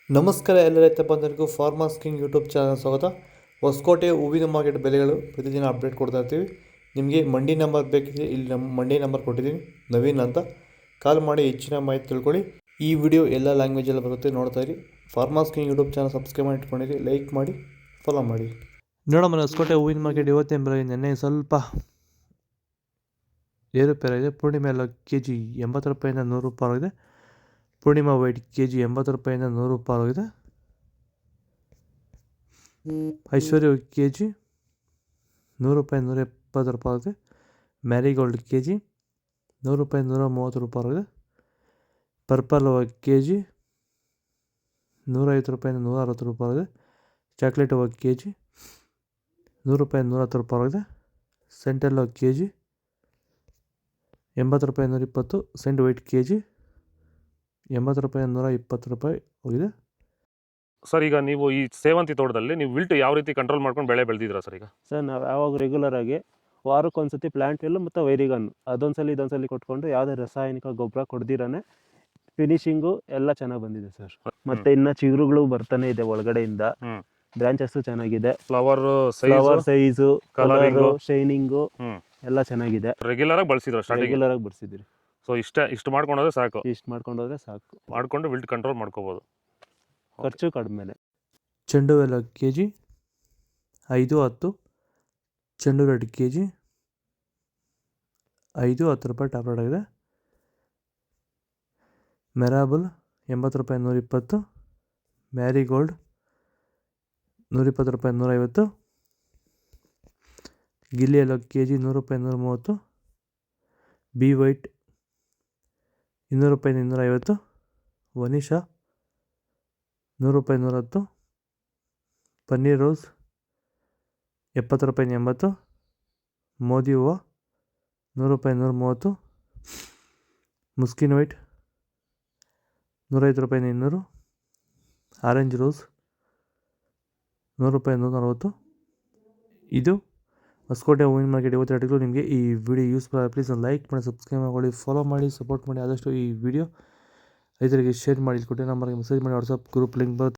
ನಮಸ್ಕಾರ ಎಲ್ಲ ರೈತ ಬಂಧುಗಳಿಗೂ ಫಾರ್ಮರ್ಸ್ ಕಿಂಗ್ ಯೂಟ್ಯೂಬ್ ಚಾನಲ್ ಸ್ವಾಗತ. ಹೊಸಕೋಟೆ ಹೂವಿನ ಮಾರ್ಕೆಟ್ ಬೆಲೆಗಳು ಪ್ರತಿದಿನ ಅಪ್ಡೇಟ್ ಕೊಡ್ತಾ ಇರ್ತೀವಿ. ನಿಮಗೆ ಮಂಡಿ ನಂಬರ್ ಬೇಕಿದ್ರೆ ಇಲ್ಲಿ ನಮ್ಮ ಮಂಡಿ ನಂಬರ್ ಕೊಟ್ಟಿದ್ದೀನಿ, ನವೀನ್ ಅಂತ. ಕಾಲ್ ಮಾಡಿ ಹೆಚ್ಚಿನ ಮಾಹಿತಿ ತಿಳ್ಕೊಳ್ಳಿ. ಈ ವಿಡಿಯೋ ಎಲ್ಲ ಲ್ಯಾಂಗ್ವೇಜಲ್ಲಿ ಬರುತ್ತೆ, ನೋಡ್ತಾ ಇರಿ. Farmers king YouTube channel subscribe ಮಾಡಿ ಇಟ್ಕೊಂಡಿರಿ, ಲೈಕ್ ಮಾಡಿ, ಫಾಲೋ ಮಾಡಿ. ನೋಡೋಣ ಹೊಸಕೋಟೆ ಹೂವಿನ ಮಾರ್ಕೆಟ್ ಇವತ್ತಿನ ಬೆಲೆ ನೆನ್ನೆ ಸ್ವಲ್ಪ ಏರುಪೇರಾಗಿದೆ. ಪೂರ್ಣಿಮೆ ಎಲ್ಲ ಕೆ ಜಿ 80 ರೂಪಾಯಿಂದ 100 ರೂಪಾಯಿ ಆಗಿದೆ. ಪೂರ್ಣಿಮಾ ವೈಟ್ ಕೆ ಜಿ 80 ರೂಪಾಯಿಂದ 100 ರೂಪಾಯಿ ಆಗಿದೆ. ಐಶ್ವರ್ಯ ಕೆ ಜಿ 100 ರೂಪಾಯಿ 120 ರೂಪಾಯಿ ಆಗಿದೆ. ಮ್ಯಾರಿಗೋಲ್ಡ್ ಕೆ ಜಿ 100 ರೂಪಾಯಿ 130 ರೂಪಾಯಿ ಆಗಿದೆ. ಪರ್ಪಲ್ ಕೆ ಜಿ 150 ರೂಪಾಯಿಂದ 160 ರೂಪಾಯಿ ಆಗಿದೆ. ಚಾಕ್ಲೇಟ್ ಕೆ ಜಿ 100 ರೂಪಾಯಿ 110 ರೂಪಾಯಿ ಆಗಿದೆ. ಸೆಂಟೆಲ್ ಕೆ ಜಿ 80 ರೂಪಾಯಿ 120. ಸೆಂಟ್ ವೈಟ್ ಕೆ ಜಿ 80 ರೂಪಾಯಿ 120 ರೂಪಾಯಿ ಹೋಗಿದೆ. ಸರ್, ಈಗ ನೀವು ಈ ಸೇವಂತಿ ತೋಟದಲ್ಲಿ ನೀವು ವಿಲ್ಟ್ ಯಾವ ರೀತಿ ಕಂಟ್ರೋಲ್ ಮಾಡ್ಕೊಂಡು ಬೆಳೆ ಬೆಳೆದಿದ್ದೀರಾ ಸರ್? ಈಗ ಸರ್ ನಾವು ಯಾವಾಗ ರೆಗ್ಯುಲರ್ ಆಗಿ ವಾರಕ್ಕೊಂದ್ಸತಿ ಪ್ಲಾಂಟ್ ವಿಲ್ ಮತ್ತು ವೈರಿಗನ್ ಇದೊಂದ್ಸಲಿ ಕೊಟ್ಕೊಂಡು ಯಾವುದೇ ರಾಸಾಯನಿಕ ಗೊಬ್ಬರ ಕೊಡ್ದಿರಾನೆ ಫಿನಿಶಿಂಗು ಎಲ್ಲ ಚೆನ್ನಾಗಿ ಬಂದಿದೆ ಸರ್. ಮತ್ತೆ ಇನ್ನ ಚಿಗುರುಗಳು ಬರ್ತಾನೆ ಇದೆ ಒಳಗಡೆಯಿಂದ. ಬ್ರಾಂಚಸ್ ಚೆನ್ನಾಗಿದೆ. ಫ್ಲವರ್ ಸೈಜು, ಕಲರು, ಶೈನಿಂಗು ಎಲ್ಲ ಚೆನ್ನಾಗಿದೆ. ರೆಗ್ಯುಲರ್ ಆಗಿ ರೆಗ್ಯುಲರ್ ಆಗಿ ಬಳಸಿದಿರಿ. ಸೊ ಇಷ್ಟು ಮಾಡ್ಕೊಂಡೋದ್ರೆ ಸಾಕು. ಇಷ್ಟು ಮಾಡ್ಕೊಂಡೋದ್ರೆ ಸಾಕು. ಮಾಡ್ಕೊಂಡು ವಿಲ್ಟ್ ಕಂಟ್ರೋಲ್ ಮಾಡ್ಕೋಬಹುದು. ಖರ್ಚು ಕಡಿಮೆನೆ. ಚೆಂಡು ಎಲ್ಲ ಕೆ ಜಿ 5-10. ಚೆಂಡು ರೆಡ್ ಕೆ ಜಿ 5-10 ರೂಪಾಯಿ ಟಾಪ್ ರೇಟ್ ಆಗಿದೆ. ಮೆರಾಬಲ್ 80 ರೂಪಾಯಿ 120. ಮ್ಯಾರಿಗೋಲ್ಡ್ 120 ರೂಪಾಯಿ 150. ಗಿಲ್ಲಿ ಎಲ್ಲ ಕೆ ಜಿ 100 ರೂಪಾಯಿ 130. ಬಿ ವೈಟ್ 200 ರೂಪಾಯಿ 250. ವನಿಷಾ 100 ರೂಪಾಯಿ 110. ಪನ್ನೀರ್ ರೋಸ್ 70 ರೂಪಾಯಿ 80. ಮೋದಿ ಹೂವು 100 ರೂಪಾಯಿ 130. ಮುಸ್ಕಿನ್ ವೈಟ್ 105 ರೂಪಾಯಿ 200. ಆರೆಂಜ್ ರೋಸ್ 100 ರೂಪಾಯಿ 140. ಇದು ಹೊಸಕೋಟೆ ಹೂವಿನ ಮಾರ್ಕೆಟ್ ಇವತ್ತು ರೇಟ್ಗಳು. ನಿಮಗೆ ಈ ವಿಡಿಯೋ ಯೂಸ್ಫುಲ್ ಪ್ಲೀಸ್ ಲೈಕ್ ಮಾಡಿ, ಸಬ್ಸ್ಕ್ರೈಬ್ ಮಾಡಿ, ಫಾಲೋ ಮಾಡಿ, ಸಪೋರ್ಟ್ ಮಾಡಿ. ಆದಷ್ಟು ಈ ವಿಡಿಯೋ ರೈತರಿಗೆ ಶೇರ್ ಮಾಡಿ. ಕೊಟ್ಟೆ ನಂಬರ್ಗೆ ಮೆಸೇಜ್ ಮಾಡಿ, ವಾಟ್ಸಪ್ ಗ್ರೂಪ್ ಲಿಂಕ್ ಬರುತ್ತೆ.